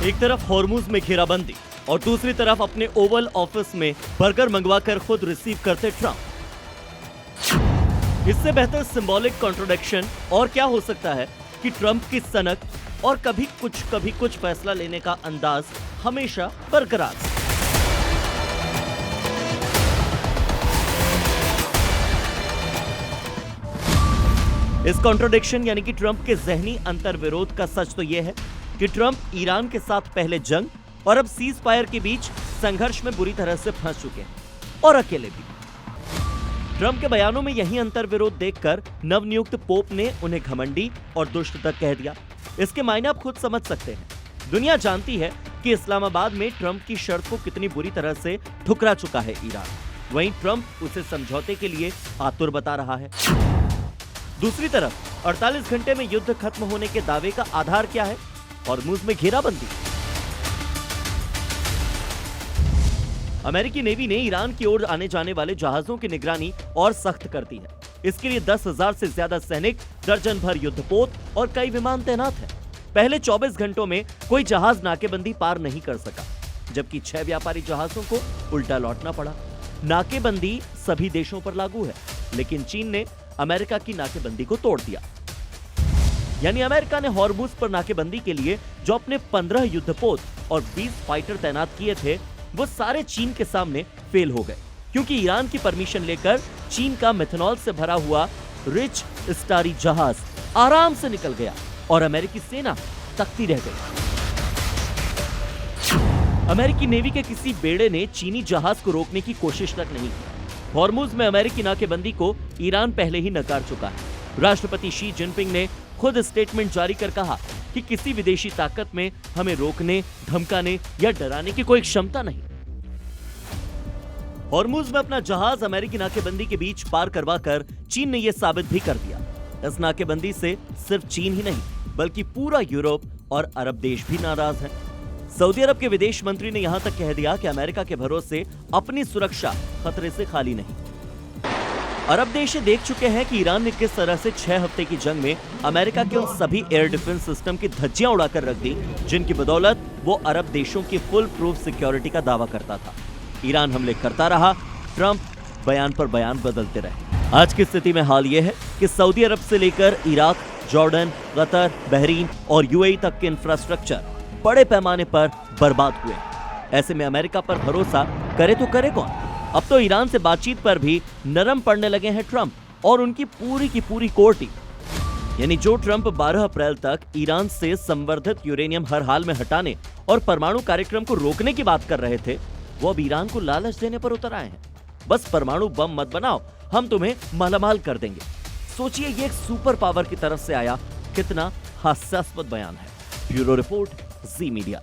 एक तरफ हॉर्मुज में घेराबंदी और दूसरी तरफ अपने ओवल ऑफिस में बर्गर मंगवाकर खुद रिसीव करते ट्रंप। इससे बेहतर सिंबॉलिक कॉन्ट्रोडिक्शन और क्या हो सकता है कि ट्रंप की सनक और कभी कुछ फैसला लेने का अंदाज हमेशा बरकरार। इस कॉन्ट्रोडिक्शन यानी कि ट्रंप के जहनी अंतर्विरोध का सच तो यह है कि ट्रंप ईरान के साथ पहले जंग और अब सीज फायर के बीच संघर्ष में बुरी तरह से फंस चुके हैं, और अकेले भी। ट्रंप के बयानों में यही अंतर्विरोध देखकर नवनियुक्त पोप ने उन्हें घमंडी और दुष्ट तक कह दिया। इसके मायने आप खुद समझ सकते हैं। दुनिया जानती है कि इस्लामाबाद में ट्रंप की शर्त को कितनी बुरी तरह से ठुकरा चुका है ईरान। वहीं ट्रंप उसे समझौते के लिए आतुर बता रहा है। दूसरी तरफ 48 घंटे में युद्ध खत्म होने के दावे का आधार क्या है? हॉर्मुज में घेराबंदी। अमेरिकी नेवी ने ईरान की ओर आने जाने वाले जहाजों की निगरानी और सख्त कर दी है। इसके लिए 10,000 से ज्यादा सैनिक, दर्जन भर युद्धपोत और कई विमान तैनात हैं। पहले 24 घंटों में कोई जहाज नाकेबंदी पार नहीं कर सका, जबकि 6 व्यापारी जहाजों को उल्टा लौटना पड़ा। नाकेबंदी सभी देशों पर लागू है, लेकिन चीन ने अमेरिका की नाकेबंदी को तोड़ दिया। यानी अमेरिका ने हॉर्मुज पर नाकेबंदी के लिए जो अपने 15 युद्धपोत और 20 फाइटर तैनात किए थे, वो सारे चीन के सामने फेल हो गए, क्योंकि ईरान की परमिशन लेकर चीन का मेथनॉल से भरा हुआ रिच स्टारी जहाज आराम से निकल गया और अमेरिकी सेना तकती रह गई। अमेरिकी नेवी के किसी बेड़े ने चीनी जहाज को रोकने की कोशिश तक नहीं की। हॉर्मुज में अमेरिकी नाकेबंदी को ईरान पहले ही नकार चुका है। राष्ट्रपति शी जिनपिंग ने खुद स्टेटमेंट जारी कर कहा कि किसी विदेशी ताकत में हमें रोकने, धमकाने या डराने की कोई क्षमता नहीं। हॉर्मुज में अपना जहाज अमेरिकी नाकेबंदी के बीच पार करवाकर चीन ने यह साबित भी कर दिया। इस नाकेबंदी से सिर्फ चीन ही नहीं, बल्कि पूरा यूरोप और अरब देश भी नाराज है। सऊदी अरब के विदेश मंत्री ने यहां तक कह दिया कि अमेरिका के भरोसे अपनी सुरक्षा खतरे से खाली नहीं। अरब देश देख चुके हैं कि ईरान ने किस तरह से 6 हफ्ते की जंग में अमेरिका के उन सभी एयर डिफेंस सिस्टम की धज्जियां उड़ाकर रख दी, जिनकी बदौलत वो अरब देशों की फुल प्रूफ सिक्योरिटी का दावा करता था। ईरान हमले करता रहा, ट्रंप बयान पर बयान बदलते रहे। आज की स्थिति में हाल यह है कि सऊदी अरब से लेकर इराक, जॉर्डन, कतर, बहरीन और यूएई तक के इंफ्रास्ट्रक्चर बड़े पैमाने पर बर्बाद हुए। ऐसे में अमेरिका पर भरोसा करे तो करे कौन? अब तो ईरान से बातचीत पर भी नरम पड़ने लगे हैं ट्रंप और उनकी पूरी की पूरी कोर टीम। यानी जो ट्रंप 12 अप्रैल तक ईरान से संवर्धित यूरेनियम हर हाल में हटाने और परमाणु कार्यक्रम को रोकने की बात कर रहे थे, वो अब ईरान को लालच देने पर उतर आए हैं। बस परमाणु बम मत बनाओ, हम तुम्हें मालामाल कर देंगे। सोचिए, ये एक सुपर पावर की तरफ से आया कितना हास्यास्पद बयान है। ब्यूरो रिपोर्ट, जी मीडिया।